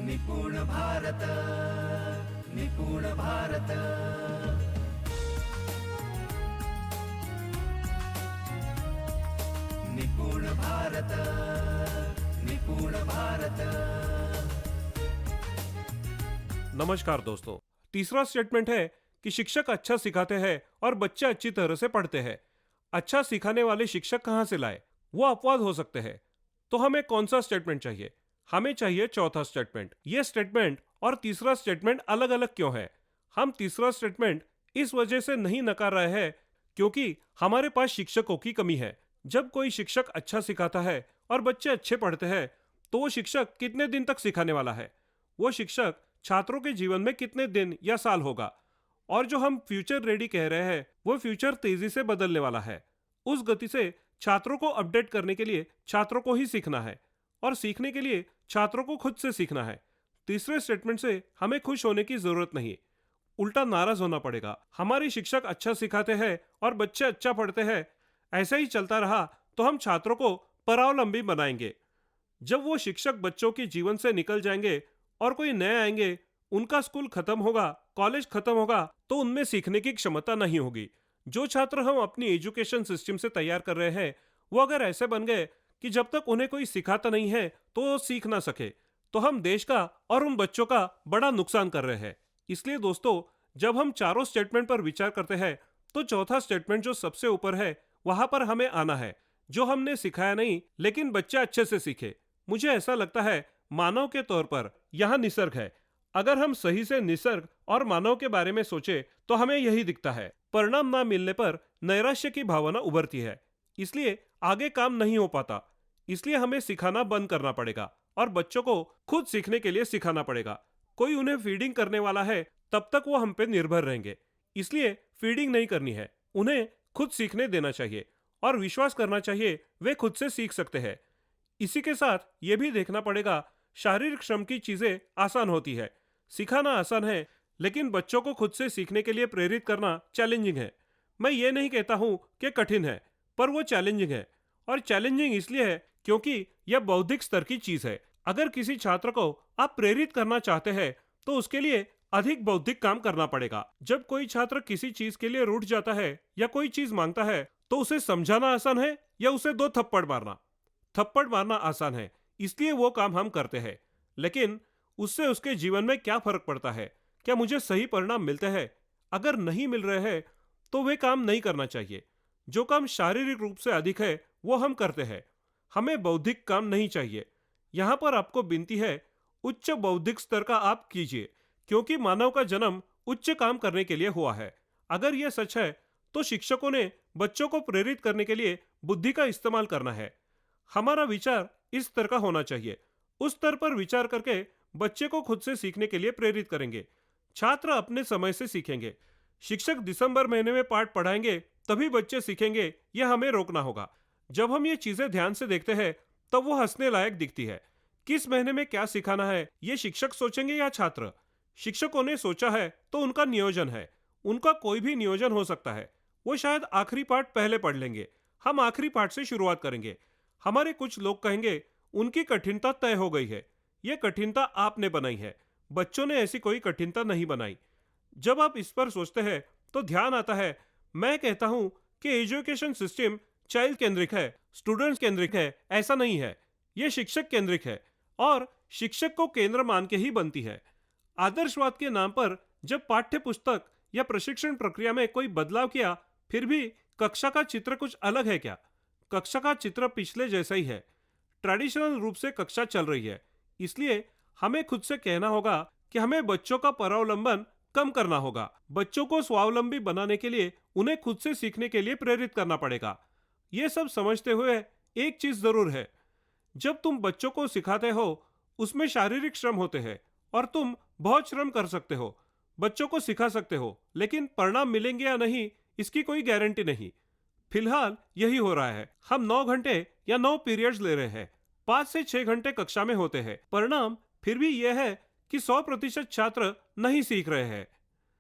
निपुण भारत, निपुण भारत। निपुण भारत, निपुण भारत। नमस्कार दोस्तों, तीसरा स्टेटमेंट है कि शिक्षक अच्छा सिखाते हैं और बच्चे अच्छी तरह से पढ़ते हैं। अच्छा सिखाने वाले शिक्षक कहाँ से लाए? वो अपवाद हो सकते हैं। तो हमें कौन सा स्टेटमेंट चाहिए? हमें चाहिए चौथा स्टेटमेंट। ये स्टेटमेंट और तीसरा स्टेटमेंट अलग अलग क्यों है? हम तीसरा स्टेटमेंट इस वजह से नहीं नकार रहे हैं क्योंकि हमारे पास शिक्षकों की कमी है। जब कोई शिक्षक अच्छा सिखाता है और बच्चे अच्छे पढ़ते हैं तो वो शिक्षक कितने दिन तक सिखाने वाला है? वो शिक्षक छात्रों के जीवन में कितने दिन या साल होगा? और जो हम फ्यूचर रेडी कह रहे हैं वो फ्यूचर तेजी से बदलने वाला है। उस गति से छात्रों को अपडेट करने के लिए छात्रों को ही सीखना है और सीखने के लिए छात्रों को खुद से सीखना है। तीसरे स्टेटमेंट से हमें खुश होने की जरूरत नहीं, उल्टा नाराज होना पड़ेगा। हमारे शिक्षक अच्छा सिखाते हैं और बच्चे अच्छा पढ़ते हैं, ऐसा ही चलता रहा तो हम छात्रों को परावलंबी बनाएंगे। जब वो शिक्षक बच्चों के जीवन से निकल जाएंगे और कोई नए आएंगे, उनका स्कूल खत्म होगा, कॉलेज खत्म होगा, तो उनमें सीखने की क्षमता नहीं होगी। जो छात्र हम अपनी एजुकेशन सिस्टम से तैयार कर रहे हैं वो अगर ऐसे बन गए कि जब तक उन्हें कोई सिखाता नहीं है तो वो सीख ना सके, तो हम देश का और उन बच्चों का बड़ा नुकसान कर रहे हैं। इसलिए दोस्तों, जब हम चारों स्टेटमेंट पर विचार करते हैं तो चौथा स्टेटमेंट जो सबसे ऊपर है वहां पर हमें आना है। जो हमने सिखाया नहीं लेकिन बच्चा अच्छे से सीखे। मुझे ऐसा लगता है मानव के तौर पर यहाँ निसर्ग है। अगर हम सही से निसर्ग और मानव के बारे में सोचे तो हमें यही दिखता है। परिणाम ना मिलने पर नैराश्य की भावना उभरती है, इसलिए आगे काम नहीं हो पाता। इसलिए हमें सिखाना बंद करना पड़ेगा और बच्चों को खुद सीखने के लिए सिखाना पड़ेगा। कोई उन्हें फीडिंग करने वाला है तब तक वो हम पे निर्भर रहेंगे, इसलिए फीडिंग नहीं करनी है। उन्हें खुद सीखने देना चाहिए और विश्वास करना चाहिए वे खुद से सीख सकते हैं। इसी के साथ ये भी देखना पड़ेगा, शारीरिक श्रम की चीजें आसान होती है, सिखाना आसान है, लेकिन बच्चों को खुद से सीखने के लिए प्रेरित करना चैलेंजिंग है। मैं ये नहीं कहता हूँ कि कठिन है, पर वो चैलेंजिंग है। और चैलेंजिंग इसलिए है क्योंकि यह बौद्धिक स्तर की चीज है। अगर किसी छात्र को आप प्रेरित करना चाहते हैं तो उसके लिए अधिक बौद्धिक काम करना पड़ेगा। जब कोई छात्र किसी चीज के लिए रूठ जाता है या कोई चीज मांगता है तो उसे समझाना आसान है या उसे 2 थप्पड़ मारना? थप्पड़ मारना आसान है, इसलिए वो काम हम करते हैं। लेकिन उससे उसके जीवन में क्या फर्क पड़ता है? क्या मुझे सही परिणाम मिलते हैं? अगर नहीं मिल रहे हैं तो वे काम नहीं करना चाहिए। जो काम शारीरिक रूप से अधिक है वो हम करते हैं, हमें बौद्धिक काम नहीं चाहिए। यहाँ पर आपको विनती है, उच्च बौद्धिक स्तर का आप कीजिए, क्योंकि मानव का जन्म उच्च काम करने के लिए हुआ है। अगर यह सच है तो शिक्षकों ने बच्चों को प्रेरित करने के लिए बुद्धि का इस्तेमाल करना है। हमारा विचार इस स्तर का होना चाहिए। उस स्तर पर विचार करके बच्चे को खुद से सीखने के लिए प्रेरित करेंगे। छात्र अपने समय से सीखेंगे। शिक्षक दिसंबर महीने में पाठ पढ़ाएंगे तभी बच्चे सीखेंगे, यह हमें रोकना होगा। जब हम ये चीजें ध्यान से देखते हैं तब वो हंसने लायक दिखती है। किस महीने में क्या सिखाना है ये शिक्षक सोचेंगे या छात्र? शिक्षकों ने सोचा है तो उनका नियोजन है। उनका कोई भी नियोजन हो सकता है। वो शायद आखिरी पाठ पहले पढ़ लेंगे, हम आखिरी पाठ से शुरुआत करेंगे। हमारे कुछ लोग कहेंगे उनकी कठिनता तय हो गई है, ये कठिनता आपने बनाई है। बच्चों ने ऐसी कोई कठिनता नहीं बनाई। जब आप इस पर सोचते हैं तो ध्यान आता है, मैं कहता हूं कि एजुकेशन सिस्टम चाइल्ड केंद्रिक है, स्टूडेंट्स केंद्रिक है, ऐसा नहीं है। यह शिक्षक केंद्रिक है और शिक्षक को केंद्र मान के ही बनती है। आदर्शवाद के नाम पर जब पाठ्य पुस्तक या प्रशिक्षण प्रक्रिया में कोई बदलाव किया, फिर भी कक्षा का चित्र कुछ अलग है क्या? कक्षा का चित्र पिछले जैसा ही है। ट्रेडिशनल रूप से कक्षा चल रही है। इसलिए हमें खुद से कहना होगा कि हमें बच्चों का परावलंबन कम करना होगा। बच्चों को स्वावलंबी बनाने के लिए उन्हें खुद से सीखने के लिए प्रेरित करना पड़ेगा। ये सब समझते हुए एक चीज जरूर है, जब तुम बच्चों को सिखाते हो उसमें शारीरिक श्रम होते हैं और तुम बहुत श्रम कर सकते हो, बच्चों को सिखा सकते हो, लेकिन परिणाम मिलेंगे या नहीं इसकी कोई गारंटी नहीं। फिलहाल यही हो रहा है। हम 9 घंटे या 9 पीरियड्स ले रहे हैं, 5 से 6 घंटे कक्षा में होते हैं। परिणाम फिर भी यह है कि 100% छात्र नहीं सीख रहे हैं।